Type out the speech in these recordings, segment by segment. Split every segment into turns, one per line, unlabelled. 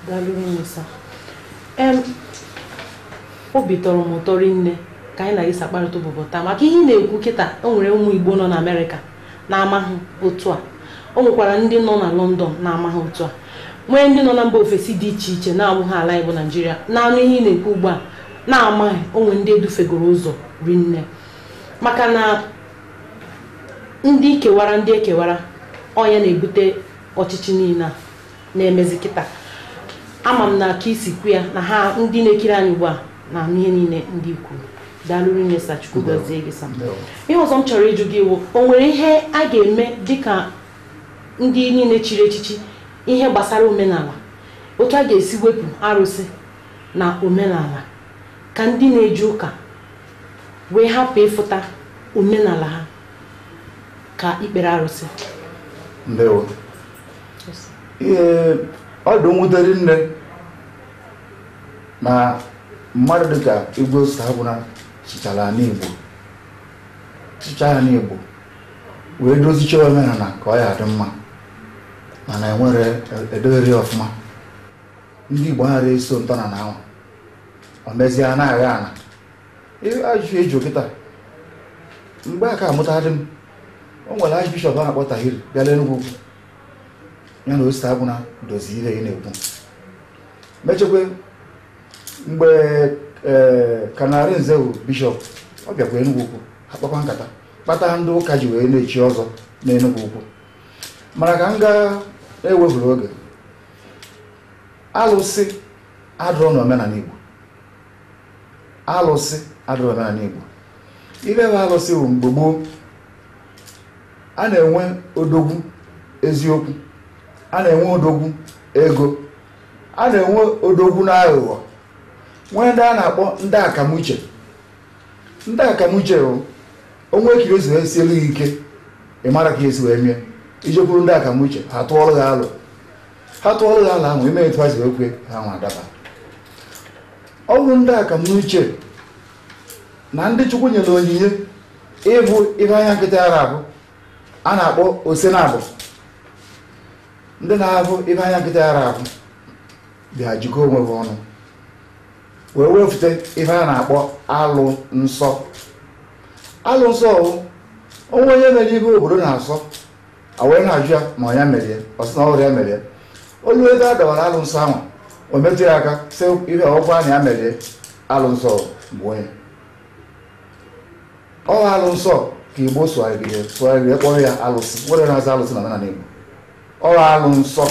Dalụrụnsa obi tọrọ m ụtọ rinne ka anyị na-esi akparịta ụbụbọ taa maka ihe ị na-ekwu kịta o nwere ụmụ Igbo nọ na Amerịka na-amaghị otu a o nwekwara ndị nọ na London na-amaghị otu a nwee ndị nọ na mba ofesi dị iche iche na-abụghị ala Igbo Naịjirịa na-anụ ihe ị na-ekwu ugbu a na-amaghị onwe ndị edufegoro ụzọ rinne maka na ndị kewara ndị ekewara ọnya na-ebute ọchịchị niile a na-emezi kịta ama m na ka isi kwu ya na ha ndị na-ekiri anyị ugbu a na ihe niile ndị kwuru Dalụrụ Nyesa Chukwu gọzie gị sa ihe ọzọ m chọrọ ịjụ gị iwu o nwere ihe a ga-eme dịka ndị niile chiri echichi ihe gbasara omenala otu a ga-esi wepụ arụsị na omenala ka ndị na-eje ụka wee hapụ ịfụta omenala ha ka ikpere arụsị
ndewo ihe ọdụ nwutere nne na mmadụ dịka Igwe Osagbuna chichara n'Igbo wee dozicha omenala ka ọ ya dị mma mana enwere edogheri ọfụma ndị Igbo ghara eso ntọna na anwa o mezie anaghị ana ajụjụ eji okịta mgbe aka amụtadị m o nwere Archbishop a na-akpọ Tahiri bịala Enugu ya na Osagbuna dozi ihe ị na-ekwu mechekwe mgbe Kanarị Nzewu bishọp ọ bịakwa Enugu Ukwu akpakwa nkata kpata ndị ụka ji wee na-echi ọzọ n'Enugu Ukwu mana ka m gaa ewefuru oge alụsị adịrọ n'omenala Igbo ibe bụ alụsị bụ mgbe gboo a na-enwe odogwu eziokwu a na-enwe odogwu ego a na-enwe odogwu n'aghụghọ nwee ndị a na-akpọ ndị akamuche onwe ekiri ezi wee sielu gị ike ị mara ka esi wee mie ijekwuru ndị akamuche ha tụọrụ gị alụ ahụ ime etu ha si wee kwe ha nwa adaba ọ bụ ndị akamuche na ndị Chukwu nyere onyinye ịbụ ihe anya nkịtị ara abụ a na-akpọ osenabụ ndị na-abụ ihe anya nkịtị ara abụ bịa jikọ onwe ha ọnụ wee wefute ihe a na-akpọ alụ nsọ onwe onye mere ihe obodo na-asọ wee na-ajụ ya ma ọnya mere ọsị na ọrụ ya mere olu ebe a dọwara alụ nsọ ahụ o metụ ya aka sị ihe ọgwa na ya mere alụ nsọ bụ onye ọ alụ nsọ ka Igbo sụgharịrị kpọrọ ya alụsị nwere na-aza alụsị na omenala Igbo ọ alụ nsọ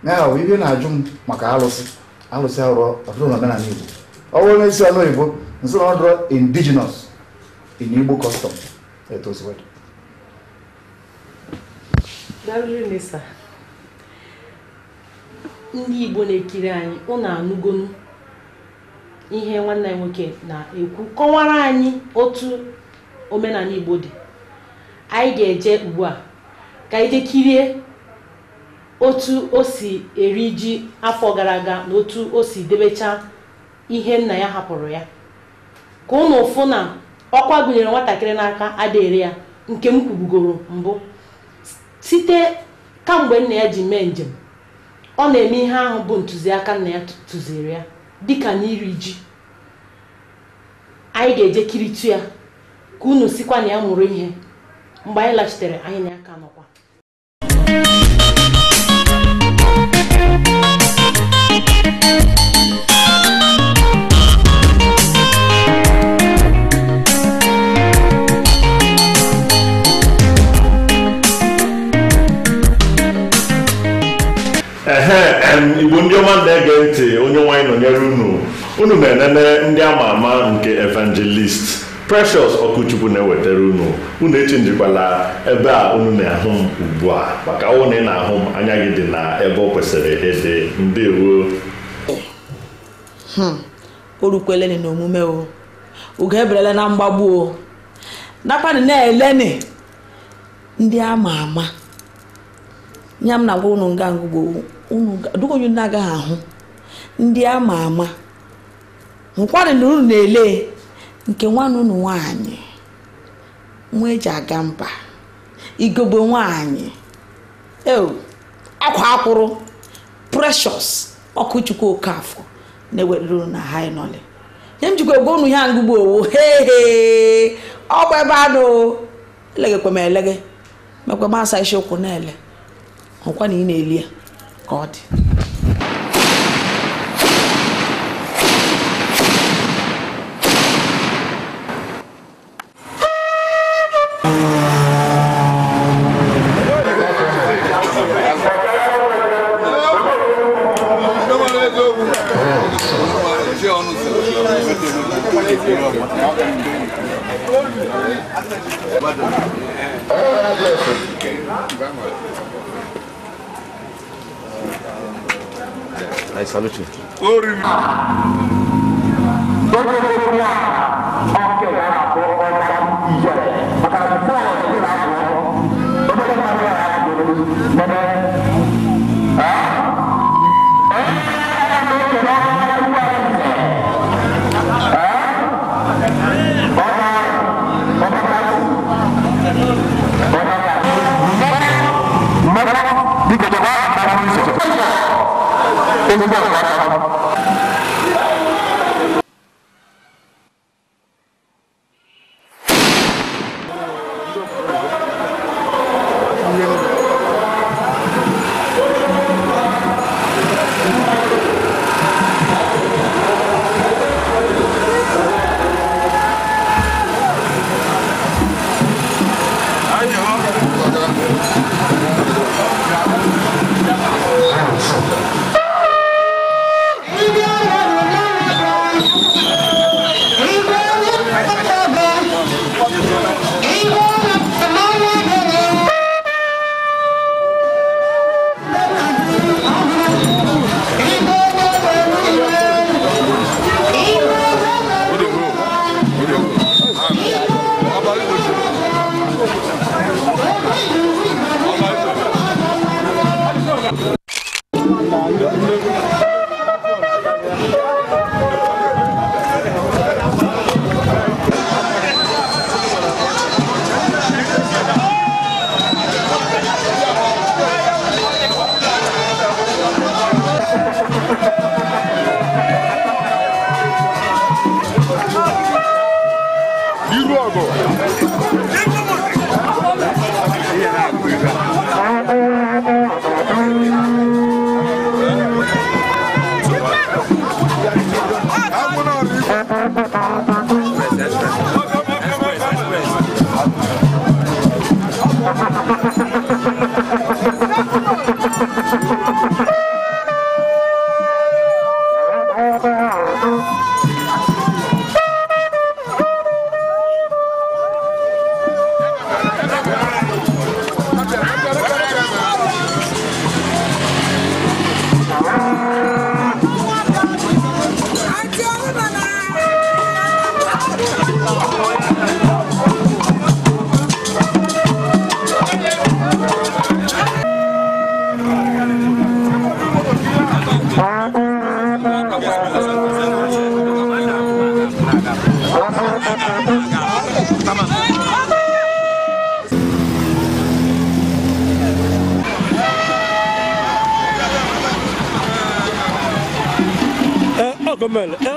ya bụ ihe na-ajụ m maka alụsị ahụrụ ọdụrụ na omenala Igbo ọ bụrụ na isi ọnụ Igbo nso na ọdụrụ indigenous in Igbo custom etosiwed.
Dalụrụ Nyesa ndị Igbo na-ekiri anyị ụnụ anụgonu ihe nwanne anyị nwoke na-ekwu kọwara anyị otu omenala Igbo dị anyị ga-eje ugbu a ka anyị jee kirie otu o si eri ji afọ gara aga na otu o si debecha ihe nna ya hapụrụ ya ka ụnụ fụ na ọkwa gụnyere nwatakịrị n'aka adịrị ya nke m kwubugoro mbụ site kamgbe nna ya ji mee njem ọ na-eme ihe ahụ bụ ntụziaka nna ya tụziri ya dịka n'iri ji anyị ga-eje kiritu ya ka unu sikwa na ya mụrụ ihe mgbe anyị lachitere anyị na aka nọkwa
Igbo ndị ọma na-ege ntị onye nwanyị nọnyere unu na-enene ndị ama ama nke evangelist Precious Okuchukwu na-ewetara unu echenjikwala ebe a unu na-ahụ m ugbu a maka ọ na ị na-ahụ m anya gị dị na ebe ọ kwesịrị ịdị. Ndewo
o rukweleni n'omume o oge eberele na mgbagbu o nakwanị na-eleni ndị ama ama nya m na-agwa unu nga ngugbo unu dugonyu na-agaghị ahụ ndị ama ama nkwarị na unu na-ele nke nwanne unu nwaanyị nwa eji aga mba igogbo nwaanyị akwa akwụrụ Precious Ọkụchukwu Okafọ na-eweluru na ha ịnọle nye m jikwa egwu unu ihe ngugbo owo he ọgba ebe anụ elegekwe m elege mekwe m asa isi ụkwụ na-ele ọkwa na ị na-eli ya ka ọ dị
I salute you.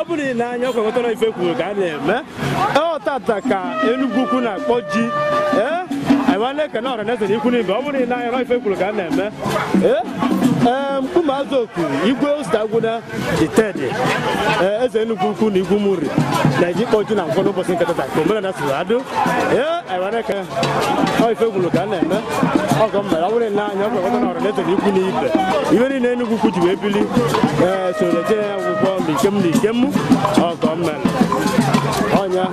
Ebuni na anya kwa tọrọ ife kwuru ka na-eme tata ka Enugu na akpọ ji aiwane ka na ọra na-eze n'ikwu n'imbe ọ bụrụ na anya ife kwuru ka na-eme Mkumazoku igwe Ostagwuna Itede eze Enugu ukwu na igwu Muri na eji kpọ ji na nkwọ n'ụbọchị nke tata ka omere na Silado aiwane ka ife kwuru ka na-eme ọgọ mmere ọ bụrụ na anya kwa na ọra na-eze n'ikwu n'ibe iwe niile Enugu ukwu ji wee bili soro je akwụkwọ n'ikem ọgọ mmere ọnya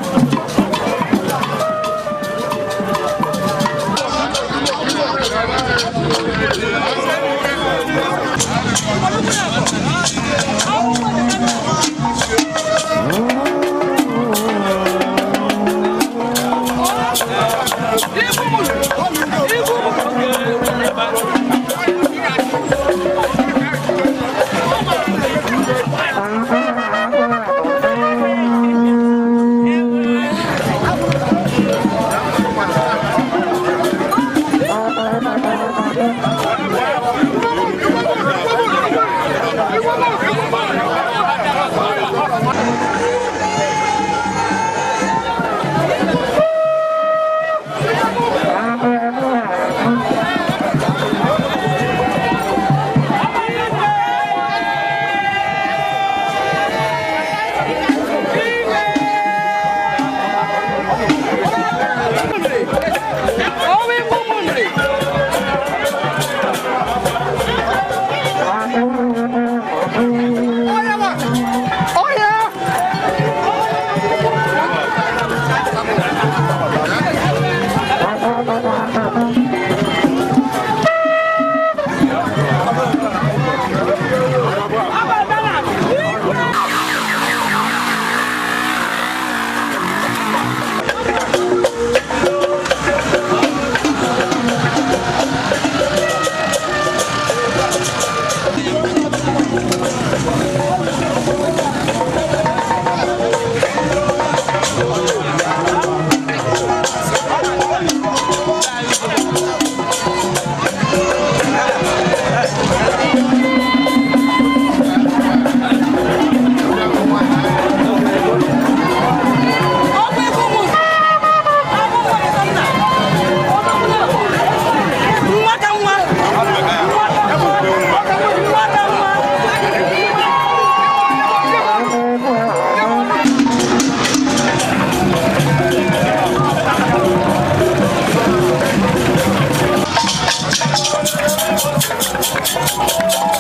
Thank you.